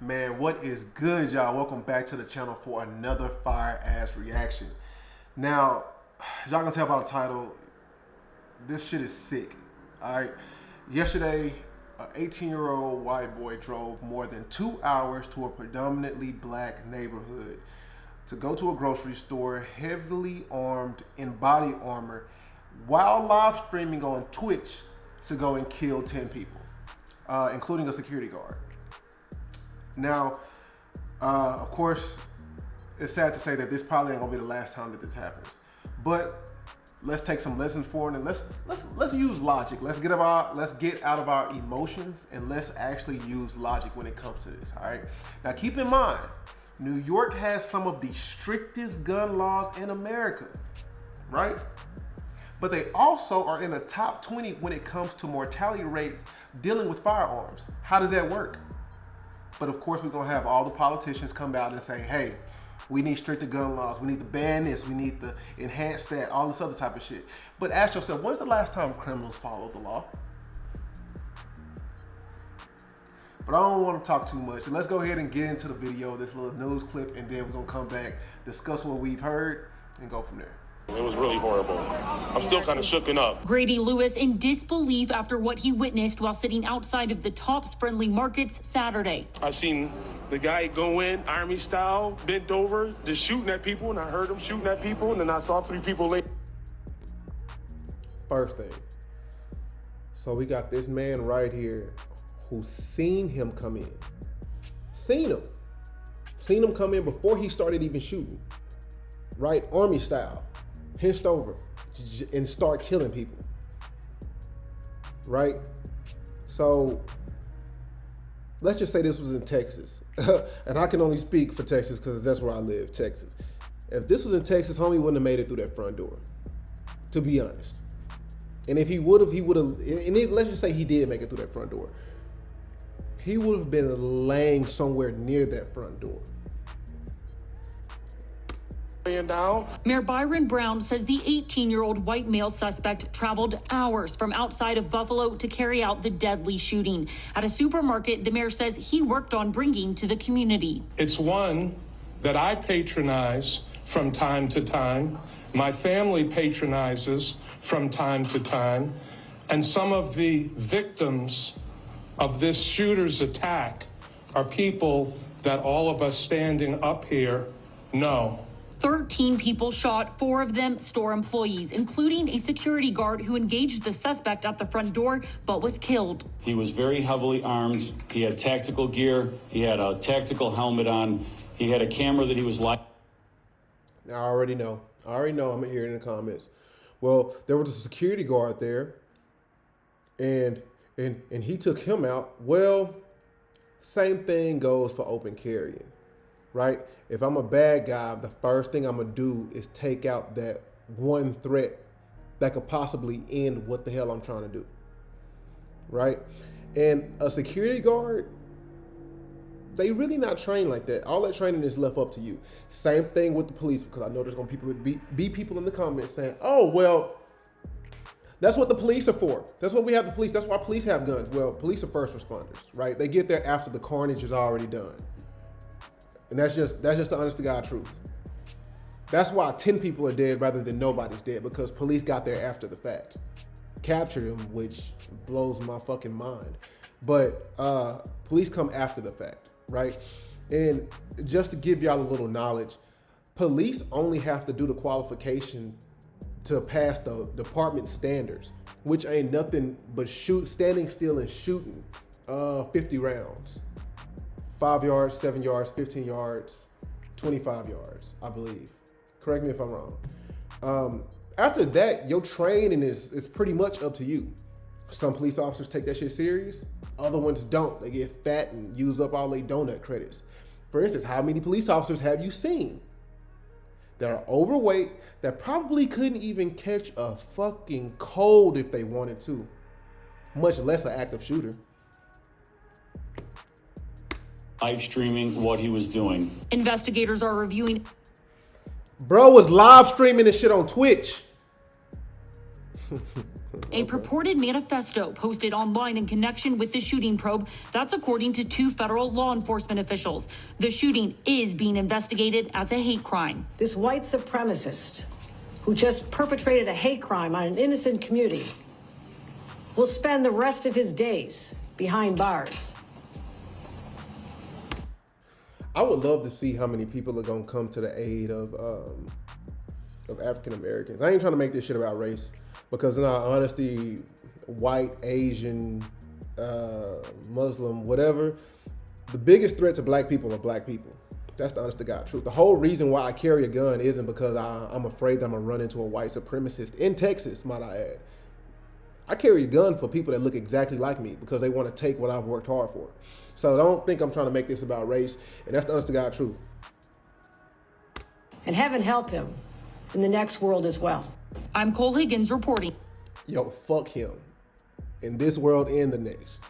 Man, what is good, y'all? Welcome back to the channel for another fire ass reaction. Now, y'all can tell by the title, this shit is sick. Alright. Yesterday, an 18-year-old white boy drove more than 2 hours to a predominantly black neighborhood to go to a grocery store heavily armed in body armor while live streaming on Twitch to go and kill 10 people, including a security guard. Now, of course, it's sad to say that this probably ain't gonna be the last time that this happens, but let's take some lessons for it and let's use logic. Let's get out of our emotions and let's actually use logic when it comes to this. All right. Now, keep in mind, New York has some of the strictest gun laws in America, right? But they also are in the top 20 when it comes to mortality rates dealing with firearms. How does that work? But of course, we're gonna have all the politicians come out and say, hey, we need stricter gun laws. We need to ban this. We need to enhance that, all this other type of shit. But ask yourself, when's the last time criminals followed the law? But I don't want to talk too much. Let's go ahead and get into the video, this little news clip, and then we're gonna come back, discuss what we've heard, and go from there. It was really horrible. I'm still kind of shooken up. Grady Lewis in disbelief after what he witnessed while sitting outside of the Tops Friendly Markets Saturday. I seen the guy go in, army style, bent over, just shooting at people, and I heard him shooting at people, and then I saw 3 people later. First thing, so we got this man right here who's seen him come in. Seen him come in before he started even shooting. Right? Army style. Hinched over and start killing people. Right? So let's just say this was in Texas. And I can only speak for Texas because that's where I live, Texas. If this was in Texas, homie wouldn't have made it through that front door, to be honest. And if he would have, and let's just say he did make it through that front door, he would have been laying somewhere near that front door. Down. Mayor Byron Brown says the 18-year-old white male suspect traveled hours from outside of Buffalo to carry out the deadly shooting. At a supermarket, the mayor says he worked on bringing to the community. It's one that I patronize from time to time. My family patronizes from time to time. And some of the victims of this shooter's attack are people that all of us standing up here know. 13 people shot, 4 of them store employees, including a security guard who engaged the suspect at the front door but was killed. He was very heavily armed. He had tactical gear. He had a tactical helmet on. He had a camera that he was live. I already know. I'm gonna hear it in the comments. Well, there was a security guard there, and he took him out. Well, same thing goes for open carrying, right? If I'm a bad guy, the first thing I'm gonna do is take out that one threat that could possibly end what the hell I'm trying to do, right? And a security guard, they really not trained like that. All that training is left up to you. Same thing with the police, because I know there's gonna be people in the comments saying, oh, well, that's what the police are for. That's what we have the police. That's why police have guns. Well, police are first responders, right? They get there after the carnage is already done. And that's just the honest to God truth. That's why 10 people are dead rather than nobody's dead, because police got there after the fact. Captured him, which blows my fucking mind. But police come after the fact, right? And just to give y'all a little knowledge, police only have to do the qualification to pass the department standards, which ain't nothing but standing still and shooting 50 rounds. 5 yards, 7 yards, 15 yards, 25 yards, I believe. Correct me if I'm wrong. After that, your training is pretty much up to you. Some police officers take that shit serious. Other ones don't. They get fat and use up all their donut credits. For instance, how many police officers have you seen that are overweight, that probably couldn't even catch a fucking cold if they wanted to, much less an active shooter? Live streaming what he was doing. Investigators are reviewing. Bro was live streaming this shit on Twitch. a purported manifesto posted online in connection with the shooting probe. That's according to 2 federal law enforcement officials. The shooting is being investigated as a hate crime. This white supremacist who just perpetrated a hate crime on an innocent community will spend the rest of his days behind bars. I would love to see how many people are gonna come to the aid of African Americans. I ain't trying to make this shit about race, because in all honesty, white, Asian, Muslim, whatever, the biggest threat to black people are black people. That's the honest to God truth. The whole reason why I carry a gun isn't because I'm afraid that I'm gonna run into a white supremacist in Texas, might I add. I carry a gun for people that look exactly like me because they want to take what I've worked hard for. So don't think I'm trying to make this about race, and that's the honest to God truth. And heaven help him in the next world as well. I'm Cole Higgins reporting. Yo, fuck him. In this world and the next.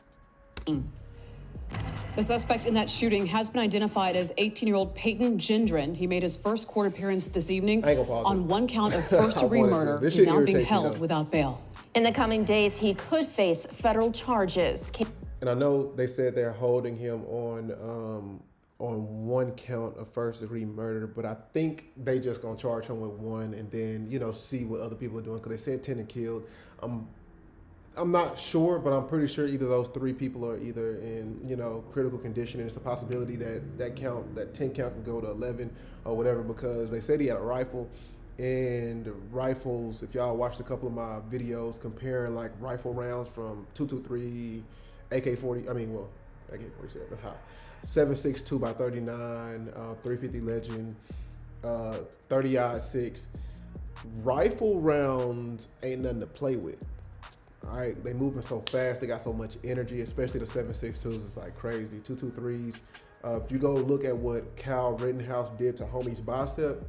The suspect in that shooting has been identified as 18-year-old Peyton Gendron. He made his first court appearance this evening on 1 count of first-degree murder. He's now being held without bail. In the coming days, he could face federal charges. And I know they said they're holding him on 1 count of first-degree murder, but I think they just gonna charge him with 1 and then, you know, see what other people are doing, because they said 10 and killed. I'm not sure, but I'm pretty sure either those 3 people are either in, you know, critical condition, and it's a possibility that that 10 count can go to 11 or whatever, because they said he had a rifle. And rifles, if y'all watched a couple of my videos comparing like rifle rounds from 223, AK-47, 7.62 by 39, 350 Legend, 30-06. Rifle rounds ain't nothing to play with. All right, they moving so fast, they got so much energy, especially the 7.62s. It's like crazy. 223s. If you go look at what Kyle Rittenhouse did to homie's bicep,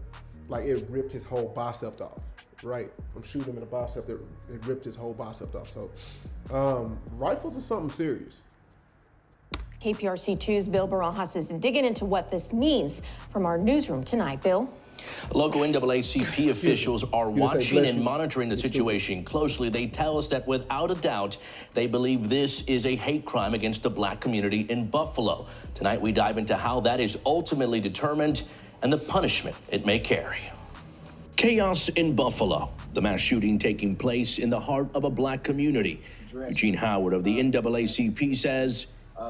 like it ripped his whole bicep off, right? From shooting him in the bicep, it ripped his whole bicep off. So rifles are something serious. KPRC2's Bill Barajas is digging into what this means from our newsroom tonight. Bill? Local NAACP officials are watching and monitoring the situation closely. They tell us that without a doubt, they believe this is a hate crime against the black community in Buffalo. Tonight, we dive into how that is ultimately determined and the punishment it may carry. Chaos in Buffalo. The mass shooting taking place in the heart of a black community. Eugene Howard of the NAACP says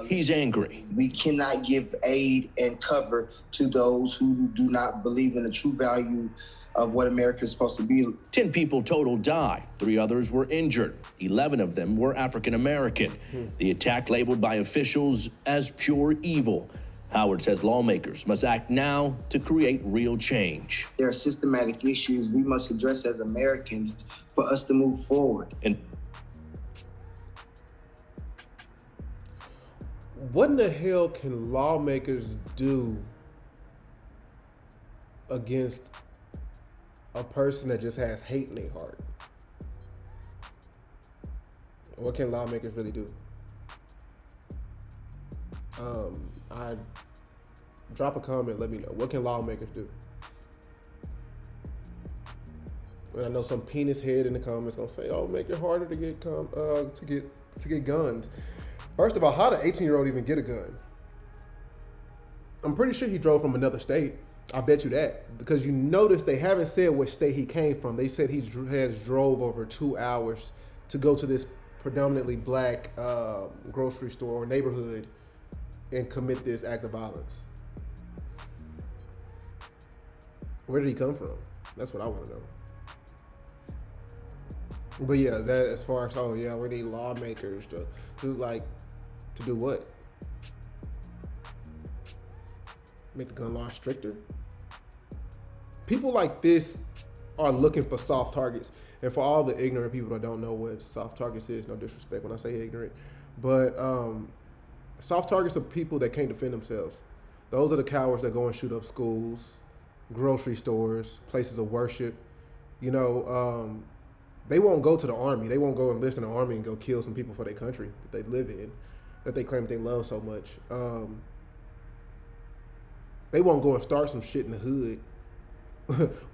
he's angry. We cannot give aid and cover to those who do not believe in the true value of what America is supposed to be. 10 people total died. 3 others were injured. 11 of them were African American. The attack labeled by officials as pure evil. Howard says lawmakers must act now to create real change. There are systematic issues we must address as Americans for us to move forward. And what in the hell can lawmakers do against a person that just has hate in their heart? What can lawmakers really do? I drop a comment, let me know. What can lawmakers do? And I know some penis head in the comments gonna say, "Oh, make it harder to get guns." First of all, how did an 18-year-old even get a gun? I'm pretty sure he drove from another state. I bet you that, because you notice they haven't said which state he came from. They said he has drove over 2 hours to go to this predominantly black grocery store or neighborhood and commit this act of violence. Where did he come from? That's what I want to know. But yeah, that as far as, we need lawmakers to do what? Make the gun law stricter? People like this are looking for soft targets. And for all the ignorant people that don't know what soft targets is, no disrespect when I say ignorant, but soft targets are people that can't defend themselves. Those are the cowards that go and shoot up schools, grocery stores, places of worship. You know, they won't go to the army. They won't go enlist in the army and go kill some people for their country that they live in, that they claim they love so much. They won't go and start some shit in the hood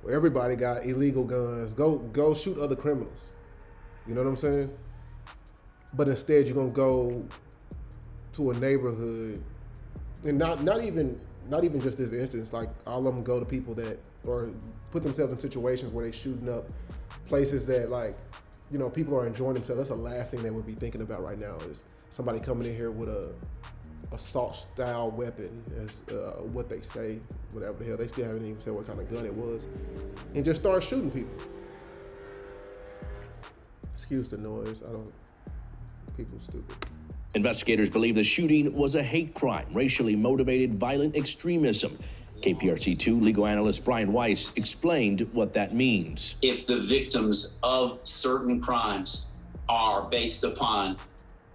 where everybody got illegal guns. Go shoot other criminals. You know what I'm saying? But instead, you're gonna go to a neighborhood, and not even just this instance. Like all of them go to people that, or put themselves in situations where they shooting up places that, like, you know, people are enjoying themselves. That's the last thing they would be thinking about right now is somebody coming in here with a assault style weapon, as what they say, whatever the hell. They still haven't even said what kind of gun it was, and just start shooting people. Excuse the noise. People stupid. Investigators believe the shooting was a hate crime, racially motivated violent extremism. KPRC2 legal analyst Brian Weiss explained what that means. If the victims of certain crimes are based upon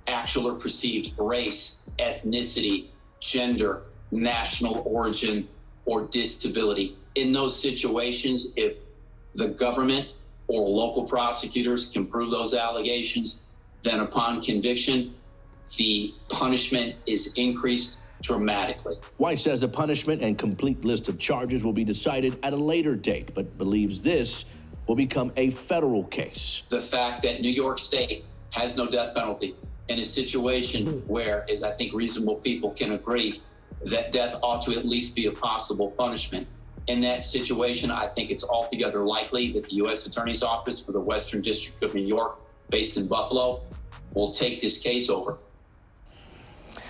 actual or perceived race, ethnicity, gender, national origin, or disability, in those situations, if the government or local prosecutors can prove those allegations, then upon conviction, the punishment is increased dramatically. White says a punishment and complete list of charges will be decided at a later date, but believes this will become a federal case. The fact that New York State has no death penalty in a situation where, as I think reasonable people can agree, that death ought to at least be a possible punishment. In that situation, I think it's altogether likely that the U.S. Attorney's Office for the Western District of New York, based in Buffalo, will take this case over.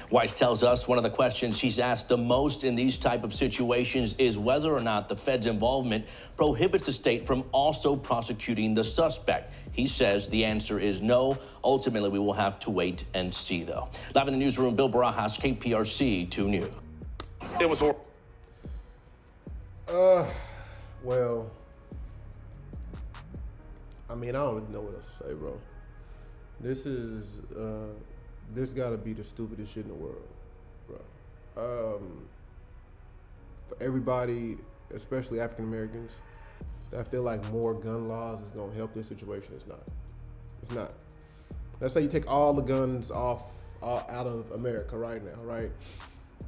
Weiss tells us one of the questions he's asked the most in these type of situations is whether or not the Fed's involvement prohibits the state from also prosecuting the suspect. He says the answer is no. Ultimately, we will have to wait and see, though. Live in the newsroom, Bill Barajas, KPRC 2 News. It was horrible. Well, I mean, I don't even know what else to say, bro. This gotta be the stupidest shit in the world, bro. For everybody, especially African Americans, that feel like more gun laws is gonna help this situation. It's not. It's not. Let's say you take all the guns out of America right now, right?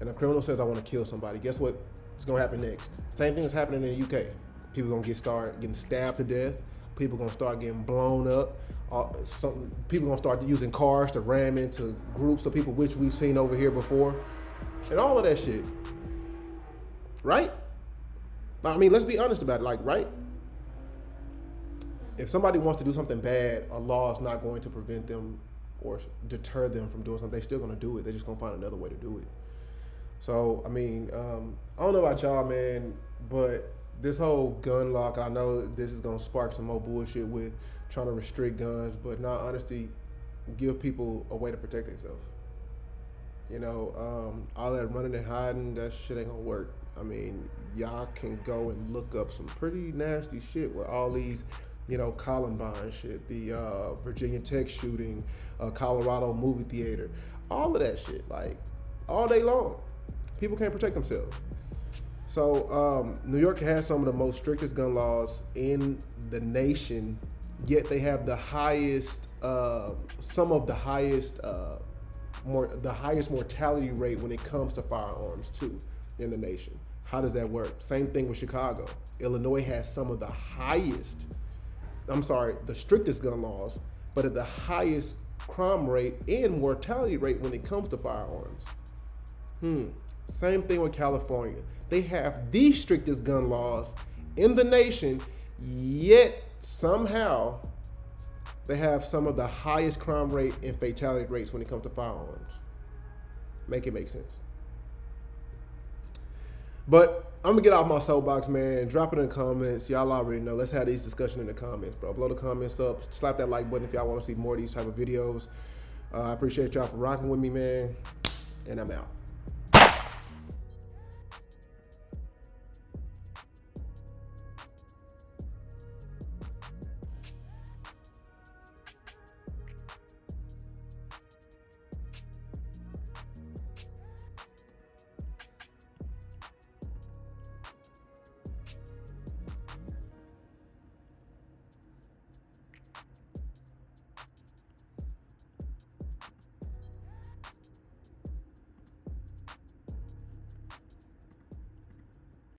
And a criminal says, I want to kill somebody. Guess what is gonna happen next? Same thing is happening in the UK. People gonna start getting stabbed to death. People gonna start getting blown up. People gonna start using cars to ram into groups of people, which we've seen over here before, and all of that shit. Right? I mean, let's be honest about it. Like, right? If somebody wants to do something bad, a law is not going to prevent them or deter them from doing something. They're still gonna do it. They're just gonna find another way to do it. So, I mean, I don't know about y'all, man, but this whole gun law, I know this is gonna spark some more bullshit with trying to restrict guns, but in all honesty, give people a way to protect themselves. You know, all that running and hiding, that shit ain't gonna work. I mean, y'all can go and look up some pretty nasty shit with all these, you know, Columbine shit, the Virginia Tech shooting, Colorado movie theater, all of that shit, like, all day long. People can't protect themselves. So New York has some of the most strictest gun laws in the nation, yet they have the highest, some of the highest, the highest mortality rate when it comes to firearms too in the nation. How does that work? Same thing with Chicago. Illinois has some of the highest, the strictest gun laws, but at the highest crime rate and mortality rate when it comes to firearms. Same thing with California. They have the strictest gun laws in the nation, yet somehow they have some of the highest crime rate and fatality rates when it comes to firearms. Make it make sense. But I'm gonna get off my soapbox, man. Drop it in the comments. Y'all already know. Let's have these discussions in the comments, bro. Blow the comments up. Slap that like button if y'all want to see more of these type of videos. I appreciate y'all for rocking with me, man. And I'm out.